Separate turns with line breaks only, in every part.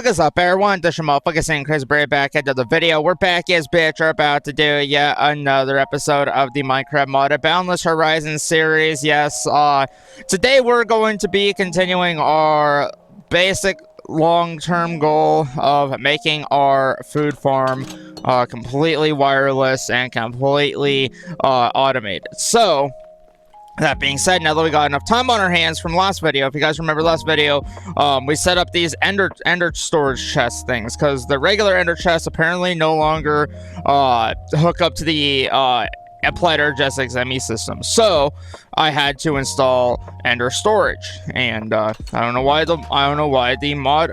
is up, everyone? This your motherfucker saying Chris Bray back into the video. We're back as bitch. We're about to do yet another episode of the Minecraft modded Boundless Horizon series. Yes, today we're going to be continuing our basic long-term goal of making our food farm completely wireless and completely automated. So, that being said, now that we got enough time on our hands from last video, if you guys remember last video, we set up these ender storage chest things, because the regular ender chests apparently no longer hook up to the Applied Energetics ME system. So I had to install ender storage, and I don't know why the mod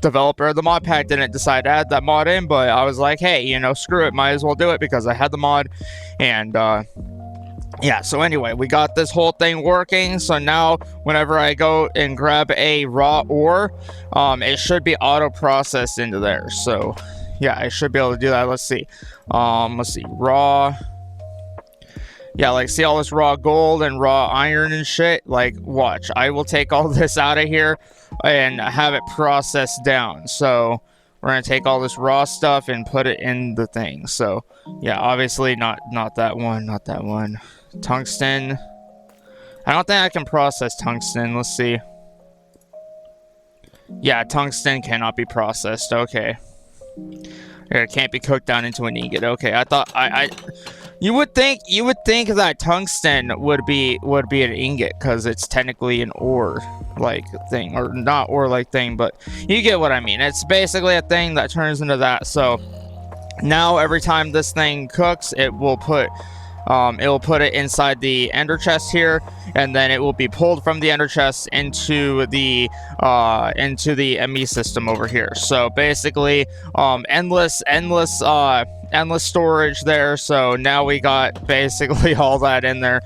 developer of the mod pack didn't decide to add that mod in, but I was like, hey, you know, screw it, might as well do it because I had the mod. And yeah, so anyway, we got this whole thing working. So now whenever I go and grab a raw ore, it should be auto processed into there. So yeah, I should be able to do that. Let's see, raw. Yeah, like, see all this raw gold and raw iron and shit? Like, watch, I will take all this out of here and have it processed down. So we're gonna take all this raw stuff and put it in the thing. So yeah, obviously not that one, not that one. Tungsten. I don't think I can process tungsten. Let's see. Yeah, tungsten cannot be processed. Okay. It can't be cooked down into an ingot. Okay, I thought you would think that tungsten would be an ingot because it's technically an ore like thing, or not ore like thing, but you get what I mean. It's basically a thing that turns into that. So now every time this thing cooks, it will put it inside the ender chest here, and then it will be pulled from the ender chest into the ME system over here. So basically, endless storage there. So now we got basically all that in there.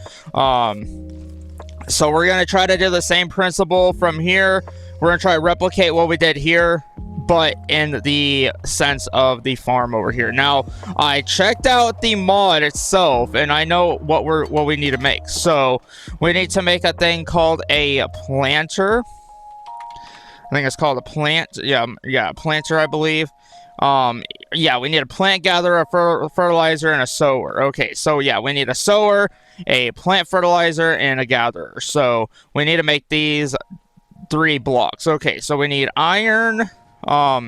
So we're gonna try to do the same principle from here. We're gonna try to replicate what we did here, but in the sense of the farm over here. Now, I checked out the mod itself, and I know what we need to make. So we need to make a thing called a planter. I think it's called a plant. Yeah, planter, I believe. Yeah, we need a plant gatherer, a fertilizer, and a sower. Okay, so yeah, we need a sower, a plant fertilizer, and a gatherer. So we need to make these 3 blocks. Okay, so we need iron. Let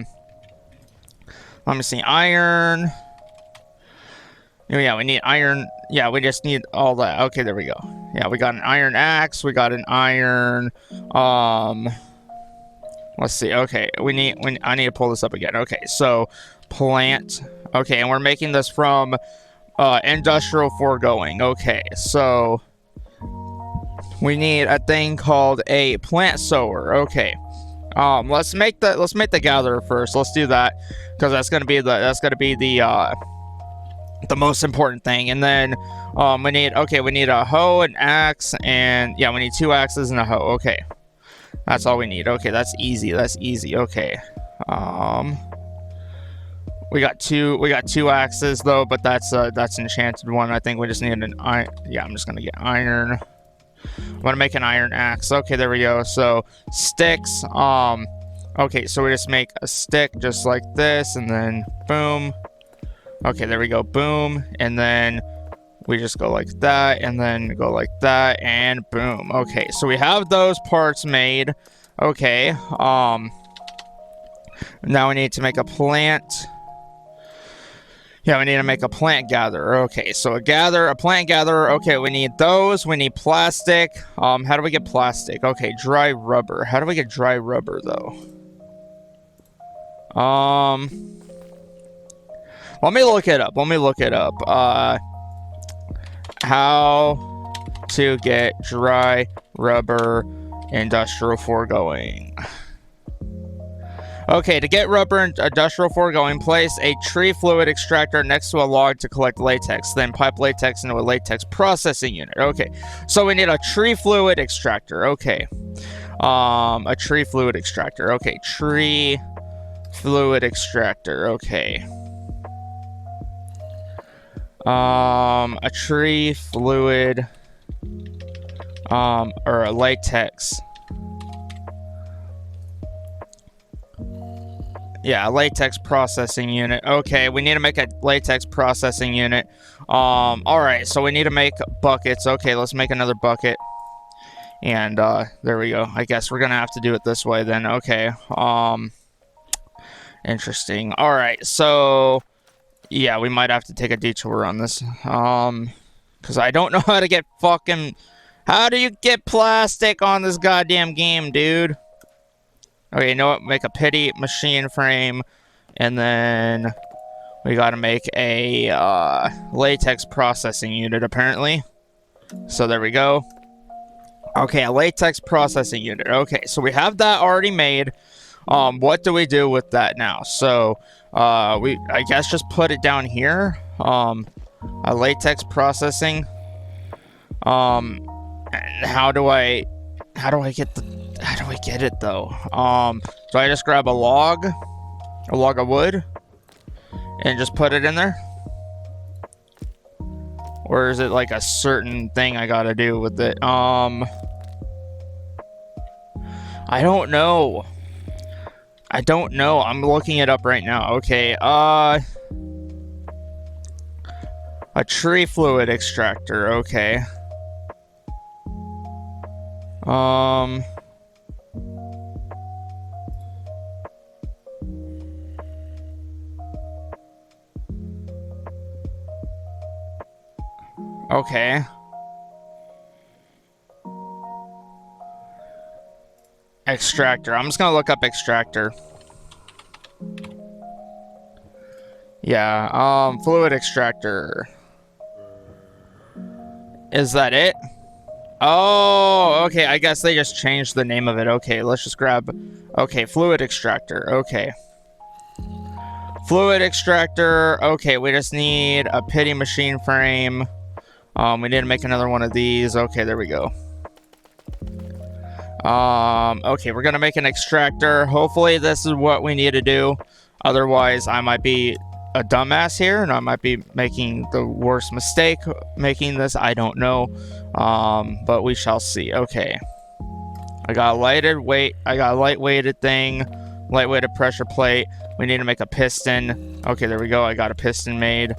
me see, iron. Yeah, we need iron. Yeah, we just need all that. Okay, there we go. Yeah, we got an iron axe. We got an iron. Let's see. Okay, I need to pull this up again. Okay, so plant. Okay, and we're making this from industrial foregoing. Okay, so we need a thing called a plant sower. Okay. Let's make the gatherer first. Let's do that because that's gonna be the most important thing. And then we need a hoe, an axe, and yeah, we need 2 axes and a hoe. Okay, that's all we need. Okay, that's easy. Okay, we got two axes though, but that's an enchanted one. I think we just need an iron. Yeah, I'm just gonna get iron. I'm gonna make an iron axe. Okay, there we go. So sticks. Okay, so we just make a stick just like this, and then boom. Okay, there we go. Boom, and then we just go like that, and then go like that, and boom. Okay, so we have those parts made. Okay. Now we need to make a plant. Yeah, we need to make a plant gatherer. Okay, so a plant gatherer. Okay, we need those. We need plastic. How do we get plastic? Okay, dry rubber. How do we get dry rubber though? Let me look it up. How to get dry rubber industrial foregoing. Okay, to get rubber industrial foregoing, place a tree fluid extractor next to a log to collect latex. Then pipe latex into a latex processing unit. Okay, so we need a tree fluid extractor. Okay, a tree fluid extractor. Okay, tree fluid extractor. Okay, a tree fluid, or a latex. Yeah, latex processing unit. Okay, we need to make a latex processing unit. Alright, so we need to make buckets. Okay, let's make another bucket. And, there we go. I guess we're gonna have to do it this way then. Okay, interesting. Alright, so... yeah, we might have to take a detour on this. Because I don't know how to get fucking... how do you get plastic on this goddamn game, dude? Okay, you know what? Make a pity machine frame. And then... we gotta make a, latex processing unit, apparently. So there we go. Okay, a latex processing unit. Okay, so we have that already made. What do we do with that now? So, I guess just put it down here. A latex processing. And how do I get it though? So I just grab a log of wood, and just put it in there? Or is it like a certain thing I gotta do with it? I don't know. I'm looking it up right now. Okay, a tree fluid extractor, okay. Okay. Extractor. I'm just gonna look up extractor. Yeah, fluid extractor. Is that it? Oh, okay, I guess they just changed the name of it. Okay, let's just grab... okay, fluid extractor, okay. Fluid extractor, okay, we just need a pity machine frame. We need to make another one of these. Okay, there we go. Okay, we're gonna make an extractor. Hopefully this is what we need to do. Otherwise, I might be a dumbass here, and I might be making the worst mistake making this. I don't know. But we shall see. Okay. I got a lightweighted thing. Lightweighted pressure plate. We need to make a piston. Okay, there we go. I got a piston made.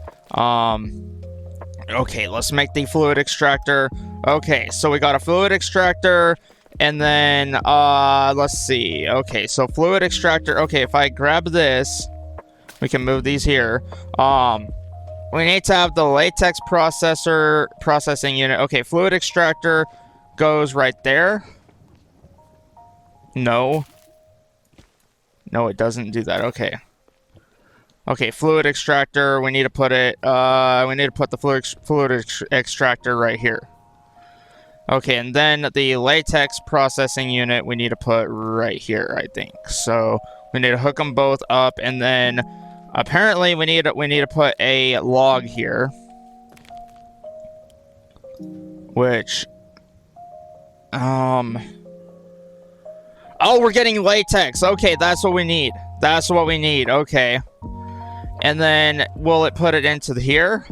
Okay, let's make the fluid extractor. Okay, so we got a fluid extractor. And then, let's see. Okay, so fluid extractor. Okay, if I grab this, we can move these here. We need to have the latex processing unit. Okay, fluid extractor goes right there. No. No, it doesn't do that. Okay. Okay, fluid extractor. We need to put it, we need to put the fluid extractor right here. Okay, and then the latex processing unit we need to put right here, I think. So we need to hook them both up, and then apparently we need to put a log here, which oh, we're getting latex. Okay, that's what we need. That's what we need. Okay, and then will it put it into here?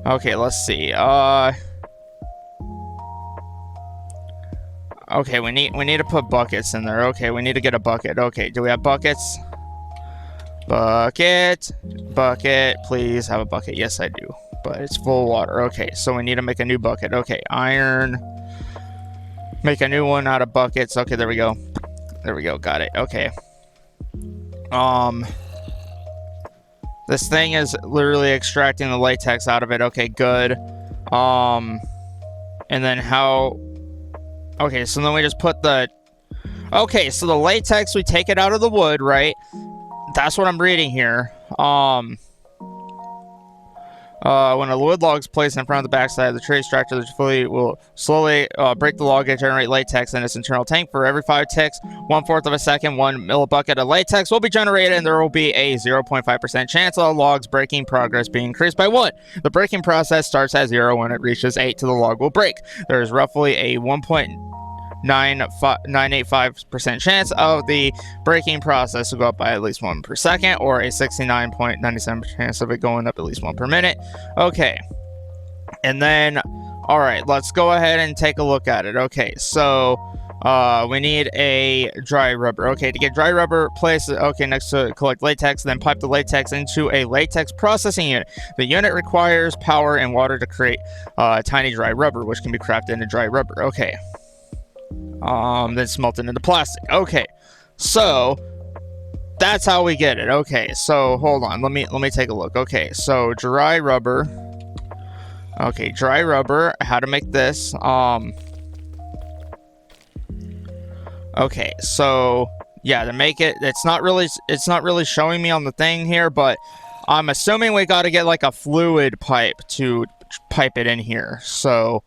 Okay, let's see. Okay, we need to put buckets in there. Okay, we need to get a bucket. Okay, do we have buckets? Bucket. Bucket. Please have a bucket. Yes, I do. But it's full of water. Okay, so we need to make a new bucket. Okay, iron. Make a new one out of buckets. Okay, there we go. There we go. Got it. Okay. This thing is literally extracting the latex out of it. Okay, good. And then how... okay, so then we just put the... okay, so the latex, we take it out of the wood, right? That's what I'm reading here. When a wood log is placed in front of the backside of the tree extractor, the fluid will slowly break the log and generate latex in its internal tank. For every 5 ticks, 1/4 of a second, 1 millibucket of latex will be generated, and there will be a 0.5% chance of the log's breaking progress being increased by 1. The breaking process starts at 0. When it reaches 8 to the log will break. There is roughly a 1.985% chance of the breaking process to go up by at least 1 per second, or a 69.97% chance of it going up at least 1 per minute. Okay, and then, all right, let's go ahead and take a look at it. Okay, so We need a dry rubber. Okay, to get dry rubber, place it, okay, next to collect latex, then pipe the latex into a latex processing unit. The unit requires power and water to create tiny dry rubber, which can be crafted into dry rubber. Okay. Then smelt it into plastic. Okay. So that's how we get it. Okay, so hold on. Let me take a look. Okay, so dry rubber. Okay, dry rubber. How to make this? Okay, so yeah, to make it, it's not really showing me on the thing here, but I'm assuming we got to get like a fluid pipe to pipe it in here. So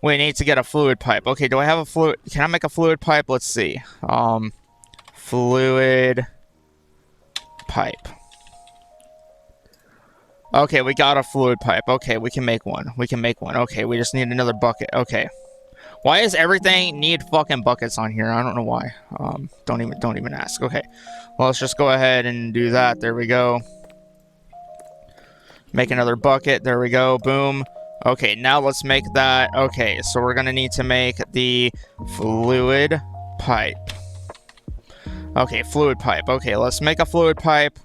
we need to get a fluid pipe. Okay, do I have a fluid? Can I make a fluid pipe? Let's see. Fluid pipe. Okay, we got a fluid pipe. Okay, we can make one. We can make one. Okay, we just need another bucket. Okay. Why does everything need fucking buckets on here? I don't know why. Don't even ask. Okay. Well, let's just go ahead and do that. There we go. Make another bucket. There we go. Boom. Okay, now let's make that. Okay, so we're gonna need to make the fluid pipe. Okay, fluid pipe. Okay, let's make a fluid pipe.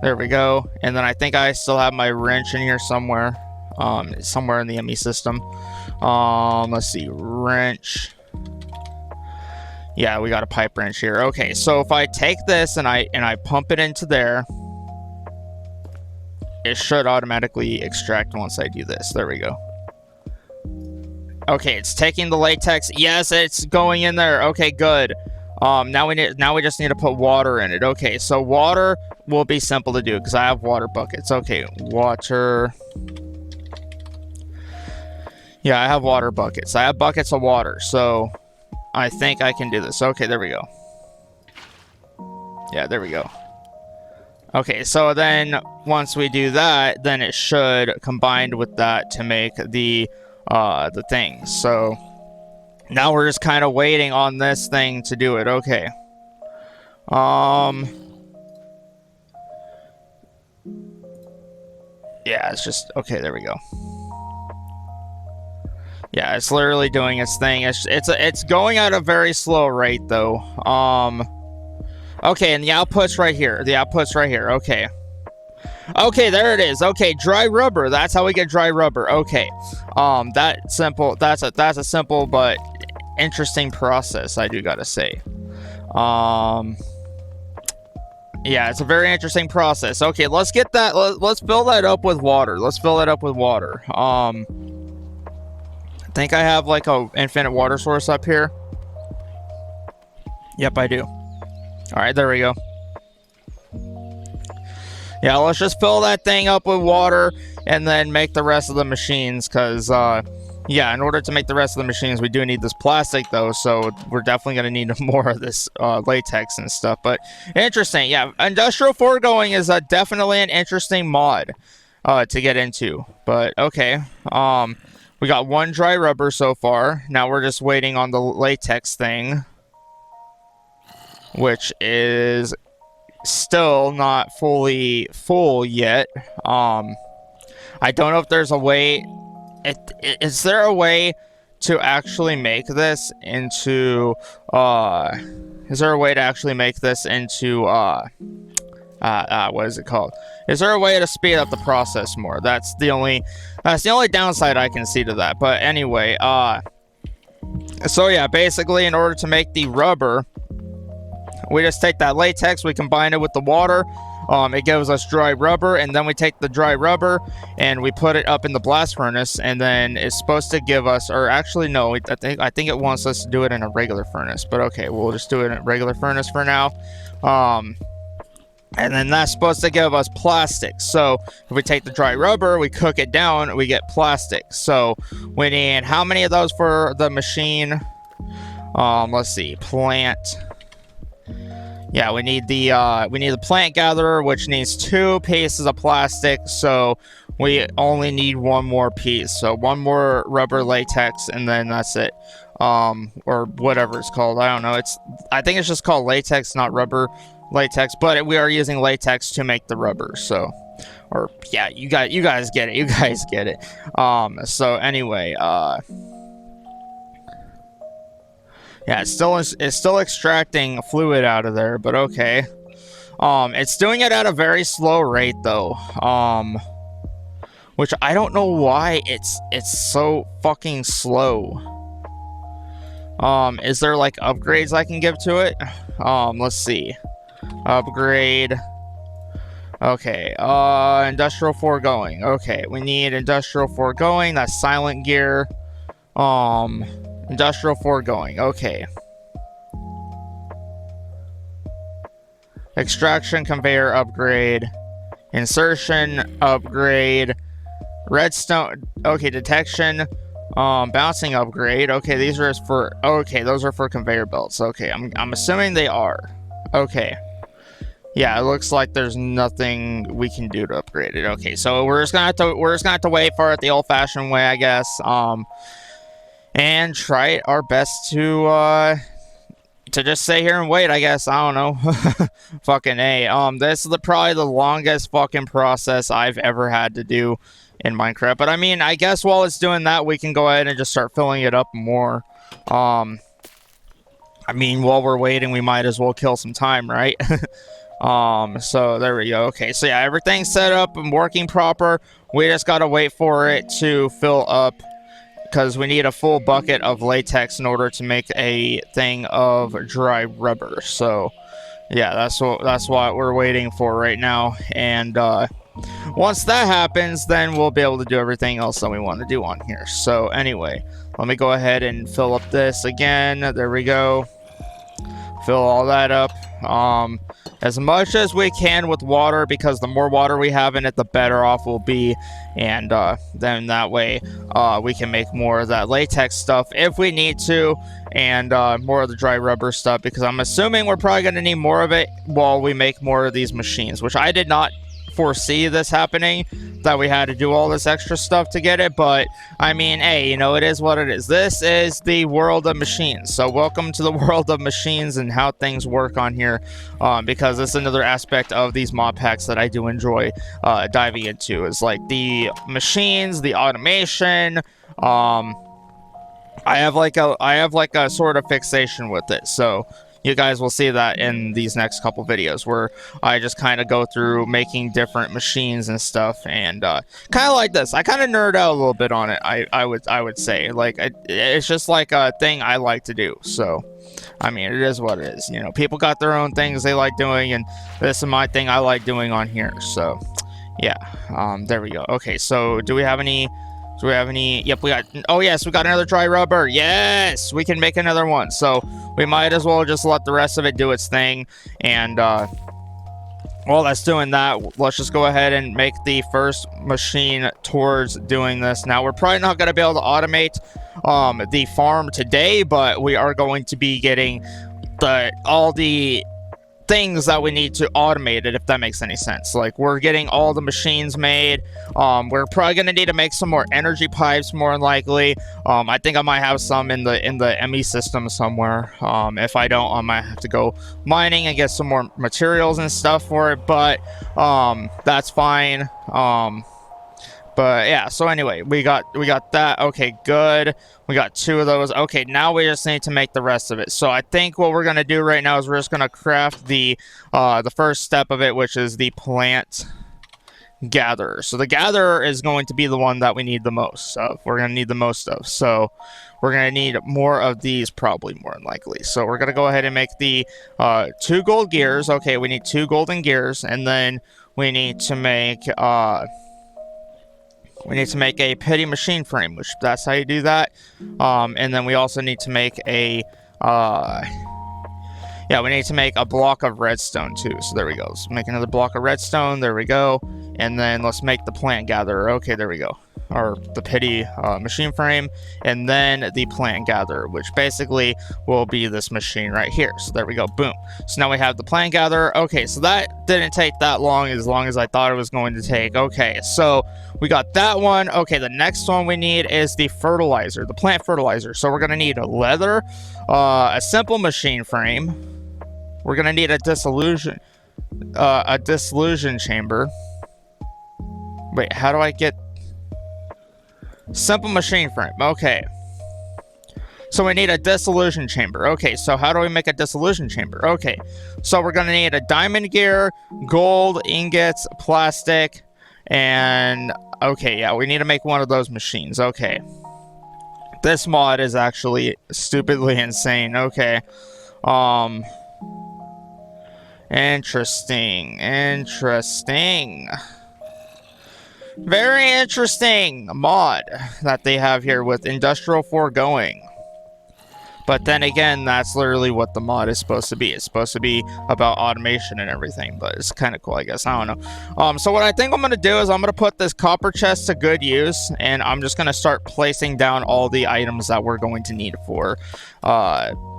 There we go. And then I think I still have my wrench in here somewhere. Somewhere in the ME system. Let's see, wrench. Yeah, we got a pipe wrench here. Okay, so if I take this and I pump it into there, it should automatically extract once I do this. There we go. Okay, it's taking the latex. Yes, it's going in there. Okay, good. Now we just need to put water in it. Okay, so water will be simple to do because I have water buckets. Okay, water. Yeah, I have water buckets. I have buckets of water, so I think I can do this. Okay, there we go. Yeah, there we go. Okay, so then once we do that, then it should combine with that to make the thing. So now we're just kind of waiting on this thing to do it. Okay. Yeah, it's just okay. There we go. Yeah, it's literally doing its thing. It's going at a very slow rate though. Okay, and the output's right here. The output's right here. Okay. Okay, there it is. Okay, dry rubber. That's how we get dry rubber. Okay. That's simple. That's a simple but interesting process, I do gotta say. Yeah, it's a very interesting process. Okay, let's get that. Let's fill that up with water. Let's fill that up with water. I think I have like a infinite water source up here. Yep, I do. All right, there we go. Yeah, let's just fill that thing up with water and then make the rest of the machines because, yeah, in order to make the rest of the machines, we do need this plastic, though, so we're definitely going to need more of this latex and stuff. But interesting, yeah, industrial foregoing is definitely an interesting mod to get into. But, okay, we got one dry rubber so far. Now we're just waiting on the latex thing, which is still not fully full yet. I don't know if there's a way. Is there a way to actually make this into? Is there a way to actually make this into? What is it called? Is there a way to speed up the process more? That's the only downside I can see to that. But anyway, so yeah, basically, in order to make the rubber, we just take that latex, we combine it with the water. It gives us dry rubber, and then we take the dry rubber and we put it up in the blast furnace, and then it's supposed to give us, or actually no, I think it wants us to do it in a regular furnace. But okay, we'll just do it in a regular furnace for now. And then that's supposed to give us plastic. So if we take the dry rubber, we cook it down, we get plastic. So we need how many of those for the machine? Let's see, plant. Yeah, we need the plant gatherer, which needs 2 pieces of plastic. So we only need 1 more piece. So 1 more rubber latex, and then that's it. Or whatever it's called. I don't know. I think it's just called latex, not rubber latex. But we are using latex to make the rubber. So, or yeah, you guys get it. You guys get it. So anyway, Yeah, it's still extracting fluid out of there, but okay. It's doing it at a very slow rate though. Which I don't know why it's so fucking slow. Is there like upgrades I can give to it? Let's see. Upgrade. Okay, industrial foregoing. Okay, we need industrial foregoing. That's silent gear. Industrial foregoing. Okay. Extraction conveyor upgrade. Insertion upgrade. Redstone. Okay, detection. Bouncing upgrade. Okay, these are for. Okay, those are for conveyor belts. Okay, I'm assuming they are. Okay. Yeah, it looks like there's nothing we can do to upgrade it. Okay, so we're just gonna have to wait for it the old-fashioned way, I guess. And try our best to just sit here and wait, I guess. I don't know. Fucking A. This is probably the longest fucking process I've ever had to do in Minecraft. But I mean, I guess while it's doing that, we can go ahead and just start filling it up more. I mean, while we're waiting, we might as well kill some time, right? So there we go. Okay, so yeah, everything's set up and working proper. We just gotta wait for it to fill up, because we need a full bucket of latex in order to make a thing of dry rubber. So yeah, that's what we're waiting for right now. And once that happens, then we'll be able to do everything else that we want to do on here. So anyway, let me go ahead and fill up this again. There we go. Fill all that up. As much as we can with water, because the more water we have in it, the better off we'll be. And then that way we can make more of that latex stuff if we need to, and more of the dry rubber stuff, because I'm assuming we're probably going to need more of it while we make more of these machines, which I did not foresee this happening, that we had to do all this extra stuff to get it. But I mean, hey, you know, it is what it is. This is the world of machines, so welcome to the world of machines and how things work on here, because it's another aspect of these mod packs that I do enjoy diving into, is like the machines, the automation. I have like a sort of fixation with it, so you guys will see that in these next couple videos, where I just kind of go through making different machines and stuff, and kind of like this. I kind of nerd out a little bit on it. I would say, like, it's just like a thing I like to do. So, I mean, it is what it is. You know, people got their own things they like doing, and this is my thing I like doing on here. So, yeah. There we go. Okay, so do we have any? Do we have any? Yep, we got. Oh yes, we got another dry rubber. Yes, we can make another one. So we might as well just let the rest of it do its thing. And while that's doing that, let's just go ahead and make the first machine towards doing this. Now, we're probably not going to be able to automate the farm today, but we are going to be getting all the things that we need to automate it, if that makes any sense. Like, we're getting all the machines made. We're probably going to need to make some more energy pipes, more than likely. I think I might have some in the ME system somewhere. If I don't, I might have to go mining and get some more materials and stuff for it, but that's fine. But yeah, so anyway, we got that. Okay, good. We got 2 of those. Okay, now we just need to make the rest of it. So I think what we're gonna do right now is we're just gonna craft the first step of it, which is the plant gatherer. So the gatherer is going to be the one that we need the most of. We're gonna need the most of. So we're gonna need more of these, probably, more than likely. So we're gonna go ahead and make the 2 gold gears. Okay, we need 2 golden gears, and then we need to make a pity machine frame, which that's how you do that. And then we also need to make a we need to make a block of redstone too. So there we go. Let's make another block of redstone. There we go. And then let's make the plant gatherer. Okay, there we go. Or the pity machine frame, and then the plant gatherer, which basically will be this machine right here. So there we go. Boom. So now we have the plant gatherer. Okay, so that didn't take that long as I thought it was going to take. Okay, so we got that one. Okay, the next one we need is the fertilizer, the plant fertilizer. So we're gonna need a leather, a simple machine frame. We're gonna need a dissolution chamber. Wait, how do I get simple machine frame? Okay. So we need a dissolution chamber. Okay, so how do we make a dissolution chamber? Okay, so we're gonna need a diamond gear, gold, ingots, plastic, and okay, yeah, we need to make one of those machines. Okay. This mod is actually stupidly insane. Okay. Interesting. Very interesting mod that they have here with industrial foregoing. But then again, that's literally what the mod is supposed to be. It's supposed to be about automation and everything, but it's kind of cool, I guess. I don't know. So what I think I'm going to do is I'm going to put this copper chest to good use, and I'm just going to start placing down all the items that we're going to need for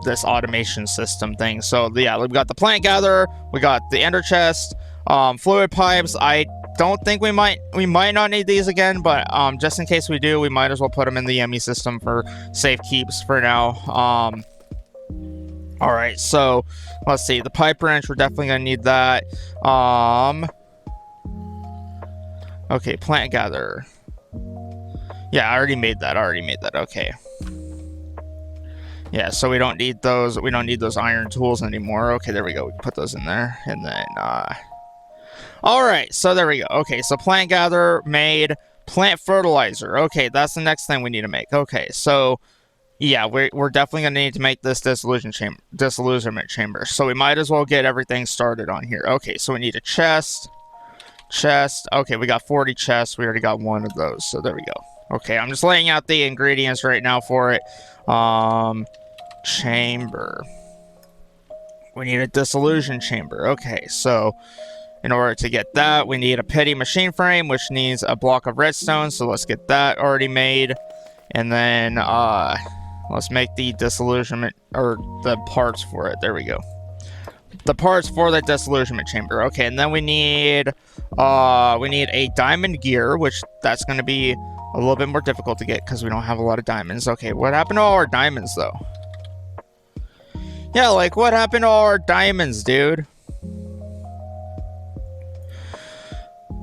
this automation system thing. So yeah, we've got the plant gatherer, we got the ender chest, fluid pipes. I don't think we might not need these again, but just in case we do, we might as well put them in the Yummy system for safe keeps for now. All right, so let's see, the pipe wrench, we're definitely gonna need that. Okay, plant gatherer. Yeah, I already made that. Okay. Yeah, so we don't need those iron tools anymore. Okay, there we go. We can put those in there, and then Alright, so there we go. Okay, so plant gatherer made, plant fertilizer. Okay, that's the next thing we need to make. Okay, so yeah, we're definitely gonna need to make this disillusionment chamber. So we might as well get everything started on here. Okay, so we need a chest. Okay, we got 40 chests. We already got one of those, so there we go. Okay, I'm just laying out the ingredients right now for it. Chamber. We need a dissolution chamber. Okay, so in order to get that, we need a pity machine frame, which needs a block of redstone. So let's get that already made. And then let's make the disillusionment, or the parts for it. There we go. The parts for the disillusionment chamber. Okay, and then we need a diamond gear, which that's going to be a little bit more difficult to get because we don't have a lot of diamonds. Okay, what happened to all our diamonds, though? Yeah, like, what happened to all our diamonds, dude?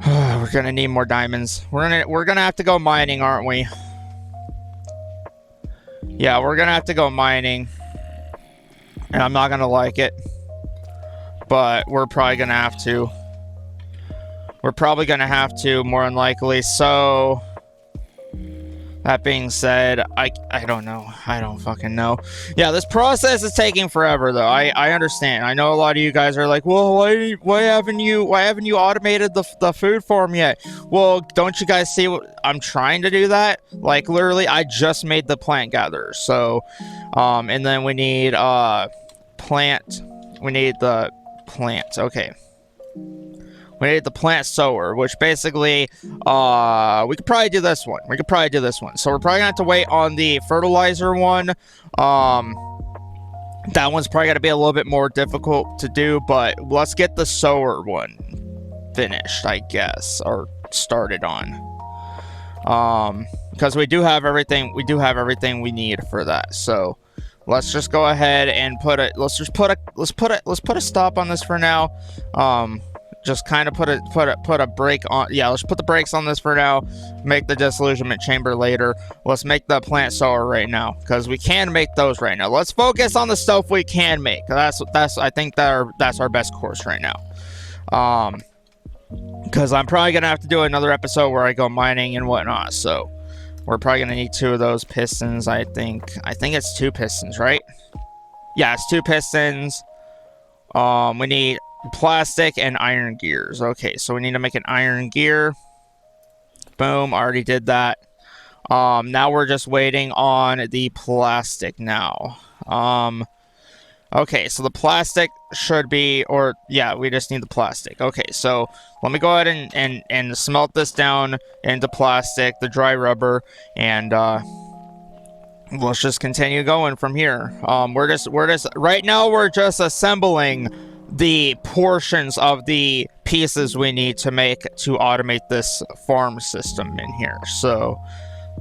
We're gonna need more diamonds. We're gonna have to go mining, aren't we? Yeah, we're gonna have to go mining. And I'm not gonna like it. But we're probably gonna have to. We're probably gonna have to, more than likely. So that being said, I don't know. I don't fucking know. Yeah, this process is taking forever, though. I understand. I know a lot of you guys are like, well, why haven't you automated the food farm yet? Well, don't you guys see what I'm trying to do? That, like, literally, I just made the plant gatherer. So, and then we need plant. We need the plant. Okay. We need the plant sower, which basically, we could probably do this one. So we're probably gonna have to wait on the fertilizer one. That one's probably gonna be a little bit more difficult to do, but let's get the sower one finished, I guess, or started on. Because we do have everything. We do have everything we need for that. So let's just go ahead and let's put a stop on this for now. Just kind of put a break on. Yeah, let's put the brakes on this for now. Make the disillusionment chamber later. Let's make the plant sower right now, because we can make those right now. Let's focus on the stuff we can make. That's I think that's our best course right now. Because I'm probably gonna have to do another episode where I go mining and whatnot. So we're probably gonna need 2 of those pistons. I think it's 2 pistons, right? Yeah, it's 2 pistons. We need plastic and iron gears. Okay, so we need to make an iron gear. Boom, already did that. Now we're just waiting on the plastic now. Okay, so the plastic should be, or yeah, we just need the plastic. Okay, so let me go ahead and smelt this down into plastic, the dry rubber, and let's just continue going from here. Right now we're just assembling the portions of the pieces we need to automate this farm system in here. So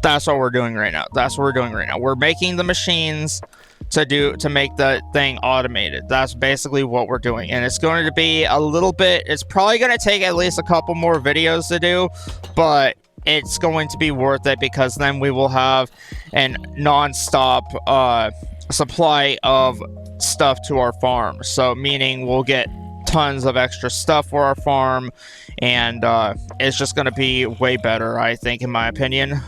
that's what we're doing right now. We're making the machines to make the thing automated. That's basically what we're doing. And it's going to be a little bit, it's probably going to take at least a couple more videos to do, but it's going to be worth it, because then we will have an non-stop supply of stuff to our farm. So meaning we'll get tons of extra stuff for our farm, and it's just going to be way better, I think, in my opinion.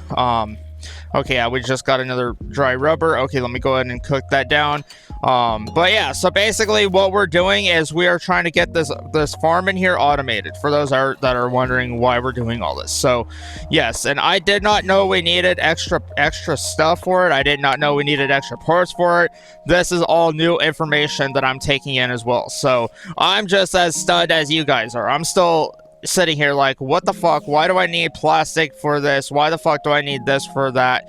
Okay, yeah, we just got another dry rubber. Okay, let me go ahead and cook that down. But yeah, so basically what we're doing is we are trying to get this farm in here automated, for those that are wondering why we're doing all this. So yes, and I did not know we needed extra stuff for it. I did not know we needed extra parts for it. This is all new information that I'm taking in as well. So I'm just as stunned as you guys are. I'm still sitting here like, what the fuck? Why do I need plastic for this? Why the fuck do I need this for that?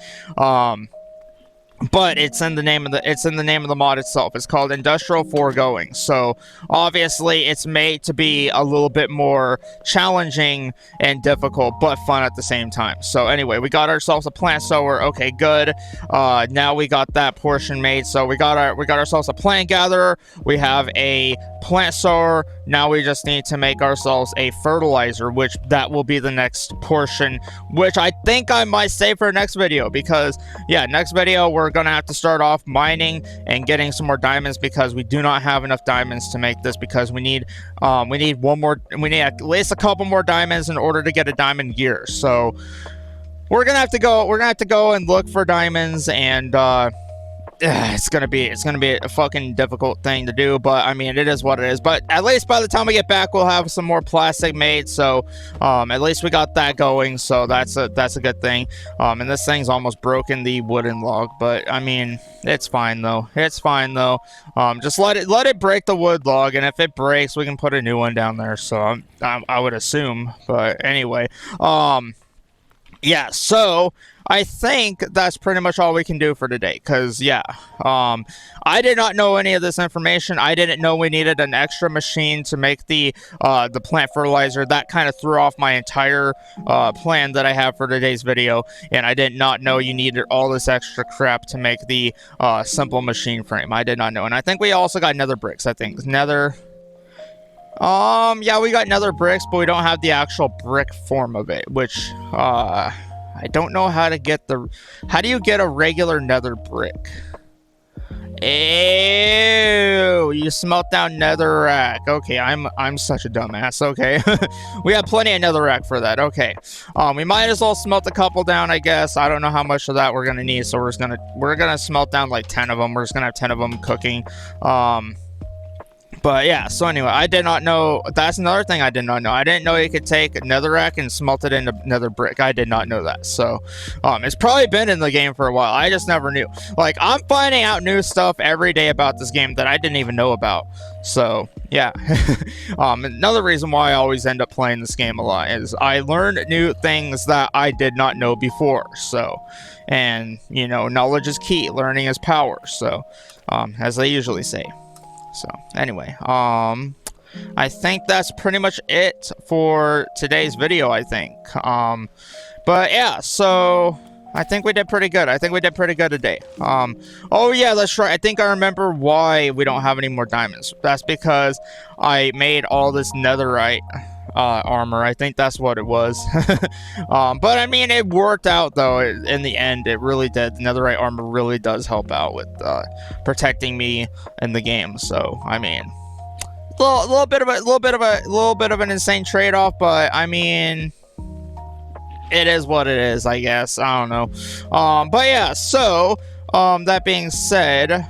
But it's in the name of the mod itself. It's called Industrial Foregoing. So obviously it's made to be a little bit more challenging and difficult, but fun at the same time. So anyway, we got ourselves a plant sower. Okay, good. Now we got that portion made. So we got ourselves a plant gatherer. We have a plant sower. Now we just need to make ourselves a fertilizer, which that will be the next portion, which I think I might save for next video, because yeah, next video we're gonna have to start off mining and getting some more diamonds, because we do not have enough diamonds to make this, because we need at least a couple more diamonds in order to get a diamond gear. So we're gonna have to go and look for diamonds, and it's gonna be a fucking difficult thing to do, but I mean, it is what it is. But at least by the time we get back, we'll have some more plastic made, so at least we got that going, so that's a good thing. And this thing's almost broken the wooden log, but I mean, it's fine though. Just let it break the wood log, and if it breaks, we can put a new one down there. So I would assume, but anyway, yeah, so I think that's pretty much all we can do for today, because yeah, I did not know any of this information. I didn't know we needed an extra machine to make the plant fertilizer. That kind of threw off my entire plan that I have for today's video, and I did not know you needed all this extra crap to make the simple machine frame. I did not know. And I think we also got nether bricks. I think nether... yeah, we got nether bricks, but we don't have the actual brick form of it, which, I don't know how to get how do you get a regular nether brick? Ew, you smelt down netherrack. Okay, I'm such a dumbass. Okay, we have plenty of netherrack for that. Okay, we might as well smelt a couple down, I guess. I don't know how much of that we're gonna need, so we're gonna smelt down like 10 of them. We're just gonna have 10 of them cooking. But yeah, so anyway, I did not know. That's another thing I did not know. I didn't know you could take netherrack and smelt it into nether brick. I did not know that. So it's probably been in the game for a while. I just never knew. Like, I'm finding out new stuff every day about this game that I didn't even know about. So yeah. Another reason why I always end up playing this game a lot is I learn new things that I did not know before. So, and you know, knowledge is key, learning is power. So as they usually say. So anyway, I think that's pretty much it for today's video, I think. But yeah, so I think we did pretty good. I think we did pretty good today. Oh yeah, that's right. I think I remember why we don't have any more diamonds. That's because I made all this netherite armor. I think that's what it was. But I mean, it worked out though. In the end, it really did. The netherite armor really does help out with protecting me in the game. So I mean, a little bit of an insane trade-off, but I mean, it is what it is, I guess. I don't know. But yeah, so that being said,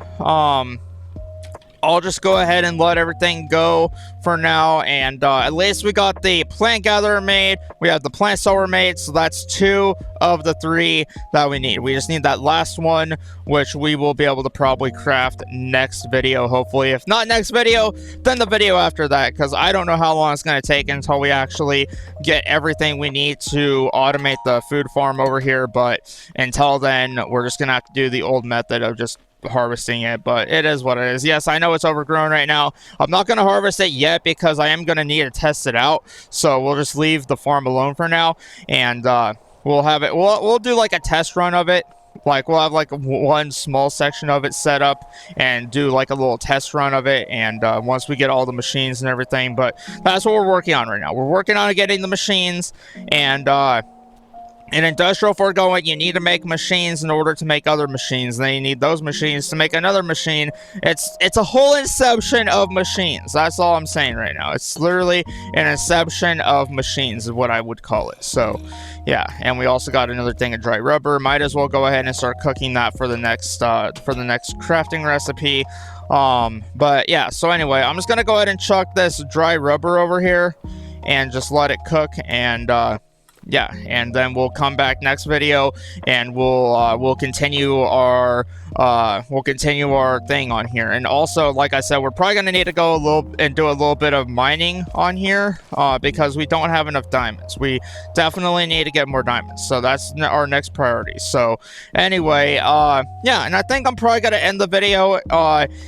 I'll just go ahead and let everything go for now, and at least we got the plant gatherer made, we have the plant sower made, so that's 2 of the 3 that we need. We just need that last one, which we will be able to probably craft next video, hopefully. If not next video, then the video after that, because I don't know how long it's going to take until we actually get everything we need to automate the food farm over here, but until then, we're just going to have to do the old method of just harvesting it. But it is what it is. Yes, I know it's overgrown right now. I'm not going to harvest it yet because I am going to need to test it out, so we'll just leave the farm alone for now, and we'll do like a test run of it. Like, we'll have like one small section of it set up and do like a little test run of it, and once we get all the machines and everything. But that's what we're working on right now. We're working on getting the machines, and in industrial foregoing, you need to make machines in order to make other machines. Then you need those machines to make another machine. It's a whole inception of machines. That's all I'm saying right now. It's literally an inception of machines is what I would call it. So, yeah. And we also got another thing of dry rubber. Might as well go ahead and start cooking that for the next crafting recipe. But yeah. So anyway, I'm just gonna go ahead and chuck this dry rubber over here and just let it cook and. Yeah, and then we'll come back next video, and we'll continue our thing on here. And also, like I said, we're probably gonna need to go do a little bit of mining on here, because we don't have enough diamonds. We definitely need to get more diamonds, so that's our next priority. So anyway, yeah, and I think I'm probably gonna end the video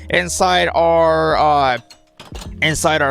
inside our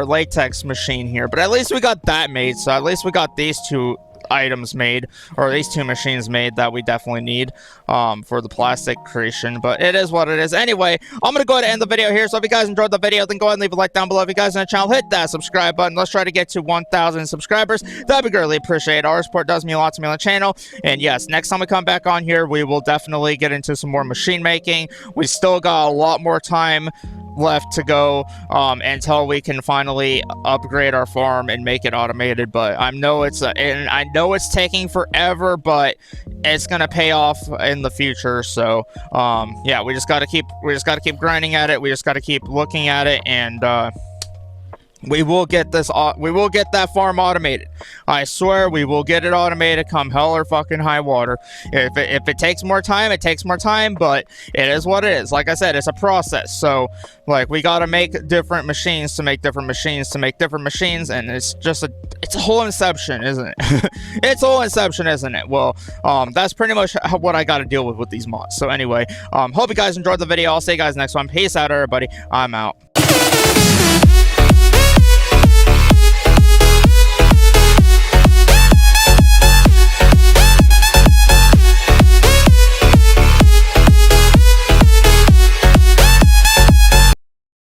latex machine here, but at least we got that made. So at least we got these two items made, or these two machines made that we definitely need for the plastic creation. But it is what it is. Anyway, I'm gonna go ahead and end the video here. So if you guys enjoyed the video, then go ahead and leave a like down below. If you guys are on the channel, hit that subscribe button. Let's try to get to 1,000 subscribers. That'd be greatly appreciated. Our support does mean a lot to me on the channel. And yes, next time we come back on here, we will definitely get into some more machine making. We still got a lot more time left to go until we can finally upgrade our farm and make it automated. But I know it's taking forever, but it's gonna pay off in the future. So yeah, we just gotta keep grinding at it. We just gotta keep looking at it, and we will get this. We will get that farm automated. I swear, we will get it automated come hell or fucking high water. If it takes more time, it takes more time. But it is what it is. Like I said, it's a process. So, like, we gotta make different machines to make different machines to make different machines, and it's a whole inception, isn't it? It's a whole inception, isn't it? Well, that's pretty much what I gotta deal with these mods. So anyway, hope you guys enjoyed the video. I'll see you guys next one. Peace out, everybody. I'm out.